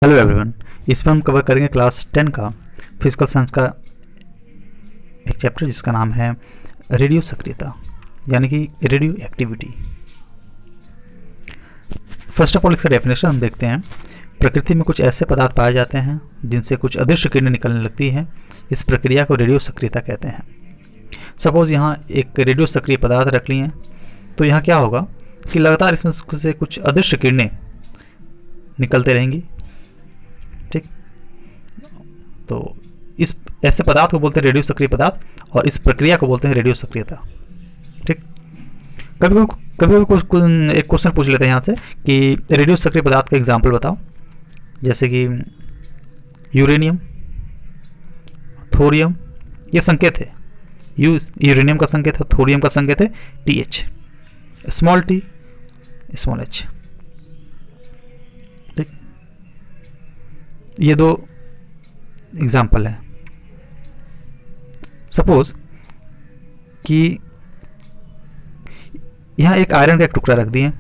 Hello everyone. इसमें हम cover करेंगे क्लास 10 का फिजिकल साइंस का एक चैप्टर जिसका नाम है रेडियो सक्रियता यानी कि radio activity. First of all इसका डेफिनेशन हम देखते हैं। प्रकृति में कुछ ऐसे पदार्थ पाए जाते हैं जिनसे कुछ अदृश्य किरणें निकलने लगती हैं। इस प्रक्रिया को रेडियो सक्रियता कहते हैं। सपोज यहाँ एक रेडियो सक्रिय पदार्थ रख लिए तो यहाँ क्या होगा कि लगातार इसमें से कुछ अदृश्य किरणें निकलते रहेंगी। ठीक, तो इस ऐसे पदार्थ को बोलते हैं रेडियो सक्रिय पदार्थ और इस प्रक्रिया को बोलते हैं रेडियो सक्रियता। ठीक, कभी कभी एक क्वेश्चन पूछ लेते हैं यहाँ से कि रेडियो सक्रिय पदार्थ का एग्जाम्पल बताओ, जैसे कि यूरेनियम, थोरियम। ये संकेत है, यूरेनियम का संकेत है, थोरियम का संकेत है TH, small t small h। ठीक, ये दो एग्जाम्पल है। सपोज कि यहाँ एक आयरन का एक टुकड़ा रख दिए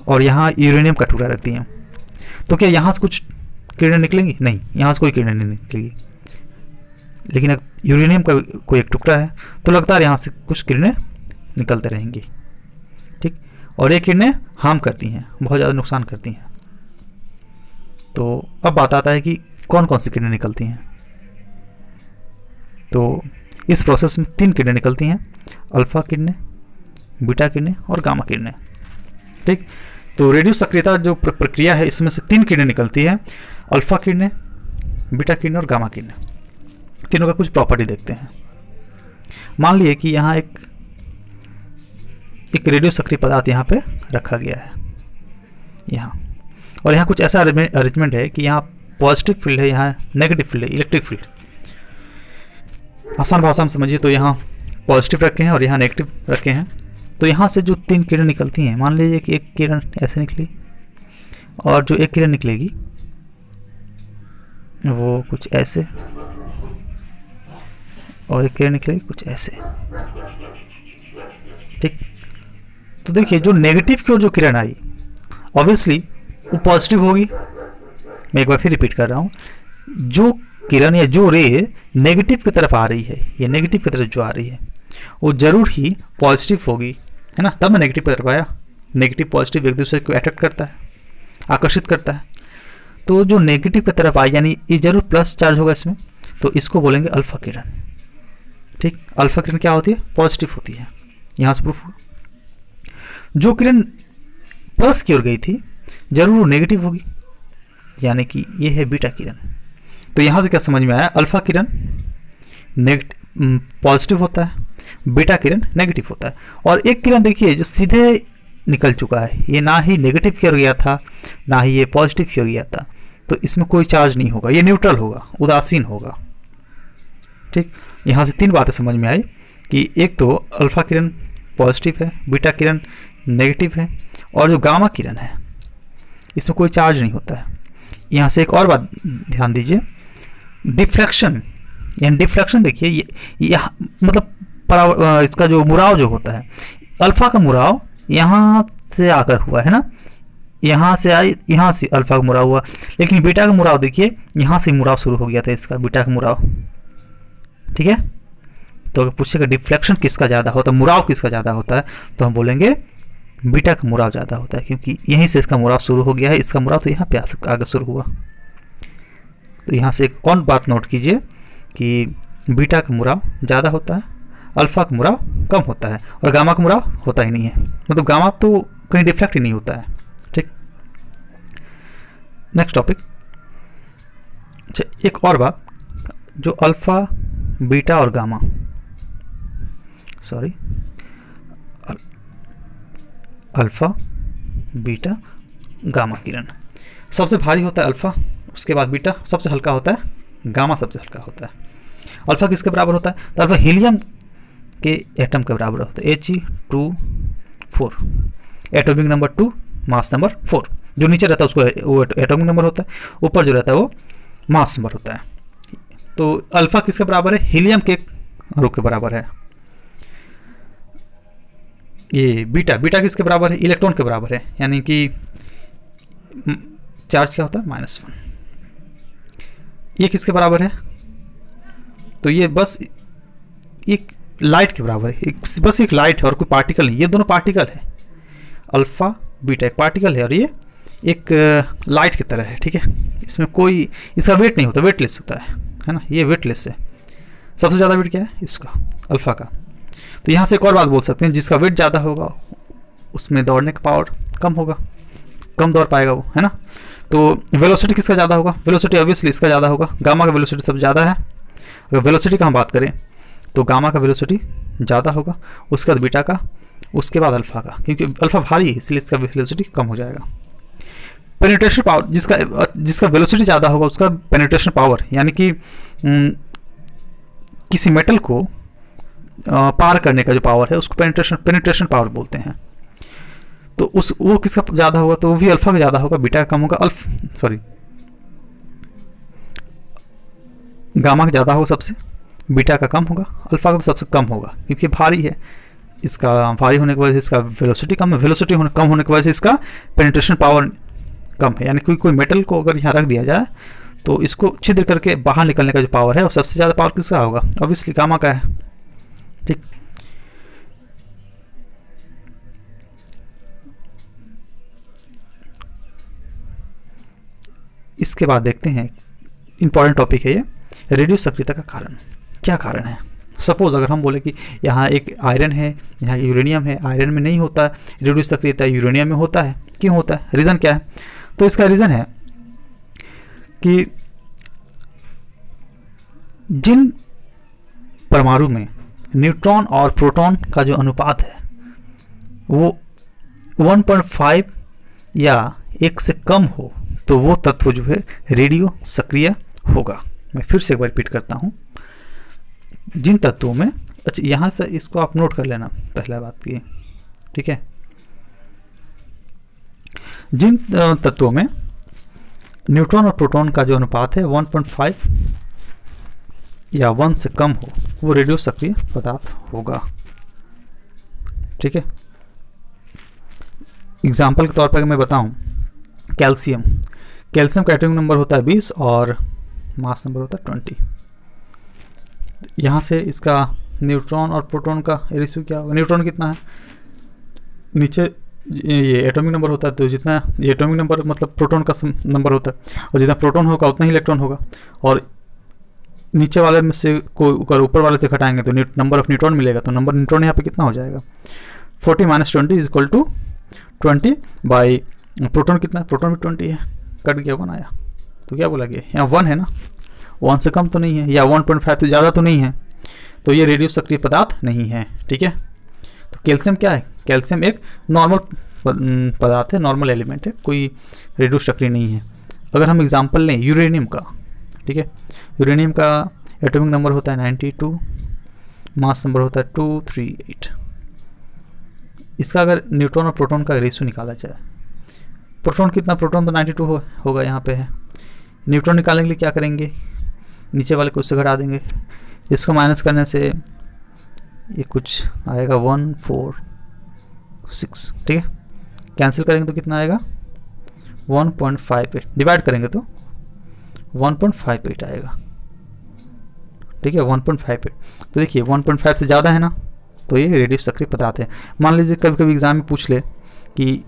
और यहाँ यूरेनियम का टुकड़ा रख दिए, तो क्या यहाँ से कुछ किरणें निकलेंगी? नहीं, यहाँ से कोई किरणें नहीं निकलेगी। लेकिन यूरेनियम का कोई एक टुकड़ा है तो लगातार यहाँ से कुछ किरणें निकलते रहेंगी। ठीक, और ये किरणें हार्म करती हैं, बहुत ज़्यादा नुकसान करती हैं। तो अब बात आता है कि कौन कौन सी किरणें निकलती हैं। तो इस प्रोसेस में 3 किरणें निकलती हैं, अल्फा किरणें, बीटा किरणें और गामा किरणें। ठीक, तो रेडियो सक्रियता जो प्रक्रिया है इसमें से 3 किरणें निकलती है, अल्फा किरणें, बीटा किरणें और गामा किरणें। तीनों का कुछ प्रॉपर्टी देखते हैं। मान लिए कि यहाँ एक रेडियो सक्रिय पदार्थ यहाँ पे रखा गया है यहाँ, और यहाँ कुछ ऐसा अरेंजमेंट है कि यहाँ पॉजिटिव फील्ड है, यहाँ नेगेटिव फील्ड है, इलेक्ट्रिक फील्ड। आसान भाषा में समझिए तो यहाँ पॉजिटिव रखे हैं और यहाँ नेगेटिव रखे हैं। तो यहाँ से जो 3 किरण निकलती हैं, मान लीजिए कि एक किरण ऐसे निकली और जो एक किरण निकलेगी वो कुछ ऐसे और एक किरण निकलेगी कुछ ऐसे। ठीक, तो देखिए जो नेगेटिव की ओर जो किरण आई ऑब्वियसली वो पॉजिटिव होगी। मैं एक बार फिर रिपीट कर रहा हूँ, जो किरण या जो रे नेगेटिव की तरफ आ रही है, ये नेगेटिव की तरफ जो आ रही है वो जरूर ही पॉजिटिव होगी, है ना। तब मैं नेगेटिव की तरफ आया। नेगेटिव पॉजिटिव एक दूसरे को अट्रैक्ट करता है, आकर्षित करता है। तो जो नेगेटिव की तरफ आई यानी ये जरूर प्लस चार्ज होगा इसमें, तो इसको बोलेंगे अल्फा किरण। ठीक, अल्फा किरण क्या होती है? पॉजिटिव होती है। यहाँ से प्रूफ हुआ। जो किरण प्लस की ओर गई थी जरूर वो नेगेटिव होगी, यानी कि ये है बीटा किरण। तो यहाँ से क्या समझ में आया? अल्फा किरण पॉजिटिव होता है, बीटा किरण नेगेटिव होता है। और एक किरण देखिए जो सीधे निकल चुका है, ये ना ही नेगेटिव की ओर गया था ना ही ये पॉजिटिव की ओर गया था, तो इसमें कोई चार्ज नहीं होगा, ये न्यूट्रल होगा, उदासीन होगा। ठीक, यहाँ से 3 बातें समझ में आई कि एक तो अल्फा किरण पॉजिटिव है, बीटा किरण नेगेटिव है, और जो गामा किरण है इसमें कोई चार्ज नहीं होता है। यहाँ से एक और बात ध्यान दीजिए, डिफ्रैक्शन। यानी डिफ्रैक्शन देखिए ये मतलब इसका जो मुराव जो होता है, अल्फा का मुराव यहाँ से आकर हुआ है ना, यहाँ से आई, यहाँ से अल्फा का मुराव हुआ। लेकिन बीटा का मुराव देखिए यहाँ से मुराव शुरू हो गया था, इसका बीटा का मुराव। ठीक है, तो अगर पूछेगा डिफ्लेक्शन किसका ज़्यादा होता है, मुराव किसका ज़्यादा होता है, तो हम बोलेंगे बीटा का मुराव ज़्यादा होता है, क्योंकि यहीं से इसका मुराव शुरू हो गया है। इसका मुराव तो यहाँ पे आगे शुरू हुआ। तो यहाँ से एक और बात नोट कीजिए कि बीटा का मुराव ज़्यादा होता है, अल्फा का मुराव कम होता है, और गामा का मुराव होता ही नहीं है। मतलब गामा तो कहीं डिफ्लेक्ट ही नहीं होता है। ठीक, नेक्स्ट टॉपिक। अच्छा, एक और बात, जो अल्फा बीटा और gamma, sorry, alpha beta gamma किरण, सबसे भारी होता है अल्फा, उसके बाद बीटा, सबसे हल्का होता है गामा, सबसे हल्का होता है। अल्फा किसके बराबर होता है? तो अल्फा हीलियम के एटम के बराबर होता है, He2 4, atomic number 2, mass number 4। जो नीचे रहता है उसको वो एटॉमिक नंबर होता है, ऊपर जो रहता है वो मास नंबर होता है। तो अल्फा किसके बराबर है? हीलियम के अणु के बराबर है। ये बीटा किसके बराबर है? इलेक्ट्रॉन के बराबर है। यानी कि चार्ज क्या होता है -1। ये किसके बराबर है? तो ये बस एक लाइट के बराबर है, बस एक लाइट है और कोई पार्टिकल नहीं। ये दोनों पार्टिकल है, अल्फा बीटा एक पार्टिकल है और ये एक लाइट की तरह है, ठीक है। इसमें कोई इसका वेट नहीं होता, वेटलेस होता है ना, ये वेटलेस है। सबसे ज़्यादा वेट क्या है? इसका, अल्फा का। तो यहाँ से एक और बात बोल सकते हैं, जिसका वेट ज़्यादा होगा उसमें दौड़ने का पावर कम होगा, कम दौड़ पाएगा वो, है ना। तो वेलोसिटी किसका ज़्यादा होगा? वेलोसिटी ऑब्वियसली इसका ज़्यादा होगा, गामा का वेलोसिटी सबसे ज़्यादा है। अगर वेलोसिटी का हम बात करें तो गामा का वेलोसिटी ज़्यादा होगा, उसके बाद बीटा का, उसके बाद अल्फा का, क्योंकि अल्फा भारी है इसलिए इसका वेलोसिटी कम हो जाएगा। पेनिट्रेशन पावर, जिसका वेलोसिटी ज़्यादा होगा उसका पेनिट्रेशन पावर, यानी कि किसी मेटल को पार करने का जो पावर है उसको पेनिट्रेशन पावर बोलते हैं। तो वो किसका ज़्यादा होगा? तो वो भी अल्फा का ज़्यादा होगा, बीटा का कम होगा। गामा का ज़्यादा होगा सबसे, बीटा का कम होगा, अल्फा का तो सबसे कम होगा क्योंकि भारी है। इसका भारी होने की वजह से इसका वेलोसिटी कम है, वेलोसिटी कम होने की वजह से इसका पेनिट्रेशन पावर कम है। यानी कोई मेटल को अगर यहाँ रख दिया जाए तो इसको छिद्र करके बाहर निकलने का जो पावर है वो सबसे ज़्यादा पावर किसका होगा? ऑब्वियसली गामा का है, ठीक। इसके बाद देखते हैं, इंपॉर्टेंट टॉपिक है ये, रेडियो सक्रियता का कारण। क्या कारण है? सपोज अगर हम बोले कि यहाँ एक आयरन है, यहाँ यूरेनियम है, आयरन में नहीं होता है रेडियो सक्रियता, यूरेनियम में होता है। क्यों होता है? रीज़न क्या है? तो इसका रीज़न है कि जिन परमाणु में न्यूट्रॉन और प्रोटॉन का जो अनुपात है वो 1.5 या 1 से कम हो तो वो तत्व जो है रेडियो सक्रिय होगा। मैं फिर से एक बार रिपीट करता हूँ, जिन तत्वों में, अच्छा यहाँ से इसको आप नोट कर लेना पहला बात की, ठीक है। जिन तत्वों में न्यूट्रॉन और प्रोटॉन का जो अनुपात है 1.5 या 1 से कम हो वो रेडियो सक्रिय पदार्थ होगा, ठीक है। एग्जाम्पल के तौर पर मैं बताऊं, कैल्शियम का एटॉमिक नंबर होता है 20 और मास नंबर होता है 20। यहाँ से इसका न्यूट्रॉन और प्रोटॉन का रेशियो क्या होगा? न्यूट्रॉन कितना है? नीचे ये एटॉमिक नंबर होता है, तो जितना ये एटॉमिक नंबर मतलब प्रोटॉन का नंबर होता है, और जितना प्रोटॉन होगा उतना ही इलेक्ट्रॉन होगा। और नीचे वाले में से कोई अगर ऊपर वाले से घटाएंगे तो नंबर ऑफ न्यूट्रॉन मिलेगा, तो नंबर न्यूट्रॉन यहाँ पे कितना हो जाएगा? 40 - 20 is equal to 20 by proton कितना है? प्रोटॉन भी 20 है, कट गया 1 आया, तो क्या बोला गया? यहाँ 1 है ना, 1 से कम तो नहीं है, या 1.5 से ज़्यादा तो नहीं है, तो ये रेडियो सक्रिय पदार्थ नहीं है, ठीक है। तो कैल्शियम क्या है? कैल्शियम एक नॉर्मल पदार्थ है, नॉर्मल एलिमेंट है, कोई रेडियो सक्रिय नहीं है। अगर हम एग्जांपल लें यूरेनियम का, ठीक है, यूरेनियम का एटॉमिक नंबर होता है 92, मास नंबर होता है 238। इसका अगर न्यूट्रॉन और प्रोटॉन का रेशियो निकाला जाए, प्रोटॉन कितना? प्रोटॉन तो 92 होगा, यहाँ पे है। न्यूट्रॉन निकालने के लिए क्या करेंगे? नीचे वाले को उससे घटा देंगे, इसको माइनस करने से ये कुछ आएगा 146, ठीक है। कैंसिल करेंगे तो कितना आएगा? 1.58, डिवाइड करेंगे तो 1.58 आएगा, ठीक है, 1.58। तो देखिए 1.5 से ज़्यादा है ना, तो ये रेडियो सक्रिय पदार्थ है। मान लीजिए कभी कभी एग्जाम में पूछ ले कि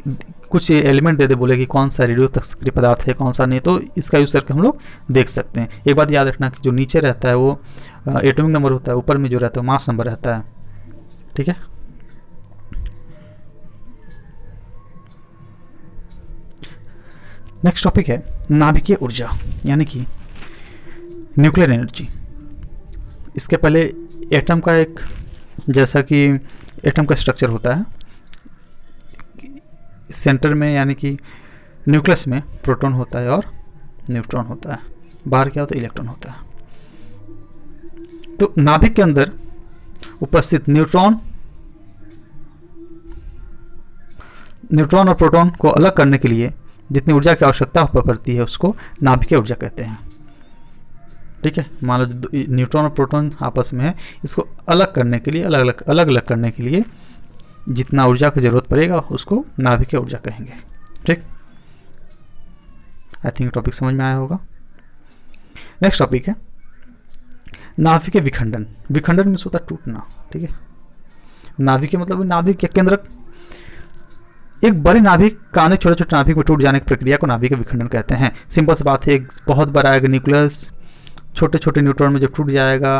कुछ एलिमेंट दे दे, बोले कि कौन सा रेडियो सक्रिय पदार्थ है कौन सा नहीं, तो इसका यूज़ करके हम लोग देख सकते हैं। एक बात याद रखना कि जो नीचे रहता है वो एटॉमिक नंबर होता है, ऊपर में जो रहता है मास नंबर रहता है, ठीक है। नेक्स्ट टॉपिक है नाभिकीय ऊर्जा, यानी कि न्यूक्लियर एनर्जी। इसके पहले एटम का एक, जैसा कि एटम का स्ट्रक्चर होता है, सेंटर में यानी कि न्यूक्लियस में प्रोटॉन होता है और न्यूट्रॉन होता है, बाहर क्या होता है? इलेक्ट्रॉन होता है। तो नाभिक के अंदर उपस्थित न्यूट्रॉन और प्रोटॉन को अलग करने के लिए जितनी ऊर्जा की आवश्यकता पड़ती है उसको नाभिकीय ऊर्जा कहते हैं, ठीक है। मान लो न्यूट्रॉन और प्रोटॉन आपस में है, इसको अलग करने के लिए, अलग अलग करने के लिए जितना ऊर्जा की जरूरत पड़ेगा उसको नाभिकीय ऊर्जा कहेंगे, ठीक। आई थिंक टॉपिक समझ में आया होगा। नेक्स्ट टॉपिक है नाभिकीय विखंडन। विखंडन मीन्स होता है टूटना, ठीक है। नाभिकीय मतलब नाभिक या केंद्रक, एक बड़े नाभिक का अनेक छोटे छोटे नाभिक में टूट जाने की प्रक्रिया को नाभिकीय विखंडन कहते हैं। सिंपल सी बात है, एक बहुत बड़ा एक न्यूक्लियस छोटे छोटे न्यूट्रॉन में जब टूट जाएगा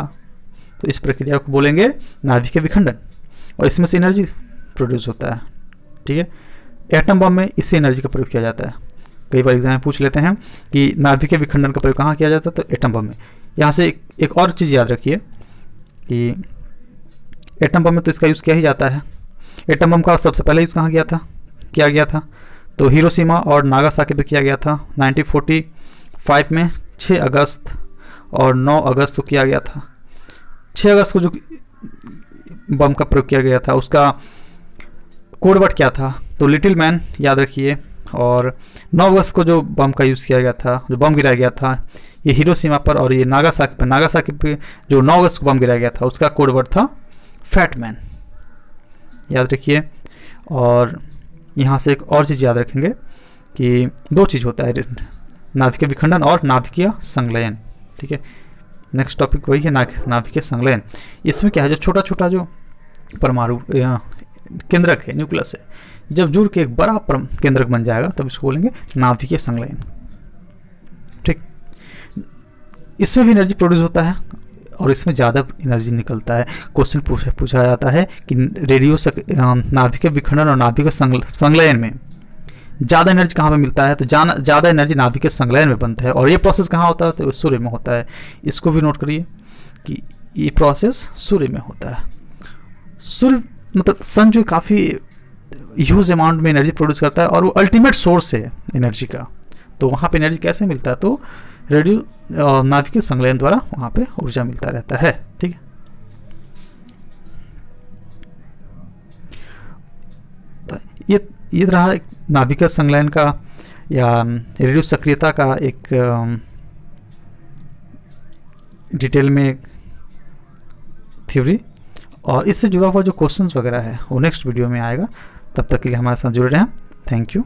तो इस प्रक्रिया को बोलेंगे नाभिकीय विखंडन, और इसमें से एनर्जी प्रोड्यूस होता है, ठीक है। एटम बम में इससे एनर्जी का प्रयोग किया जाता है। कई बार एग्जाम में पूछ लेते हैं कि नाभिकीय विखंडन का प्रयोग कहाँ किया जाता है, तो एटम बम में। यहाँ से एक और चीज़ याद रखिए कि एटम बम में तो इसका यूज़ किया ही जाता है। एटम बम का सबसे पहले यूज़ कहाँ किया गया था, तो हिरोशिमा और नागासाकी पे किया गया था 1945 में 6 अगस्त और 9 अगस्त को किया गया था। 6 अगस्त को जो बम का प्रयोग किया गया था उसका कोडवर्ड क्या था, तो लिटिल मैन याद रखिए। और 9 अगस्त को जो बम का यूज़ किया गया था, जो बम गिराया गया था, ये हिरोशिमा पर और ये नागासाकी पे जो 9 अगस्त को बम गिराया गया था उसका कोडवर्ड था फैट मैन, याद रखिए। और यहाँ से एक और चीज़ याद रखेंगे कि 2 चीज़ होता है, नाभिकीय विखंडन और नाभिकीय संलयन, ठीक है। नेक्स्ट टॉपिक वही है नाभिकीय संलयन। इसमें क्या है, जो छोटा छोटा जो परमाणु केंद्रक है, न्यूक्लियस है, जब जुड़ के एक बड़ा केंद्रक बन जाएगा तब इसको बोलेंगे नाभिकीय संलयन, ठीक। इसमें भी एनर्जी प्रोड्यूस होता है और इसमें ज़्यादा एनर्जी निकलता है। क्वेश्चन पूछा जाता है कि नाभिकीय विखंडन और नाभिकीय संलयन में ज़्यादा एनर्जी कहाँ पे मिलता है, तो ज़्यादा एनर्जी नाभिकीय संलयन में बनता है। और ये प्रोसेस कहाँ होता है, तो सूर्य में होता है। इसको भी नोट करिए कि ये प्रोसेस सूर्य में होता है। सूर्य मतलब सन जो काफ़ी ह्यूज अमाउंट में एनर्जी प्रोड्यूस करता है और वो अल्टीमेट सोर्स है एनर्जी का। तो वहाँ पे एनर्जी कैसे मिलता है, तो नाभिकीय संलयन द्वारा वहाँ पे ऊर्जा मिलता रहता है, ठीक है। तो ये रहा नाभिकीय संलयन का या रेडियो सक्रियता का एक डिटेल में थ्योरी, और इससे जुड़ा हुआ जो क्वेश्चंस वगैरह है वो नेक्स्ट वीडियो में आएगा। तब तक के लिए हमारे साथ जुड़े रहें। Thank you.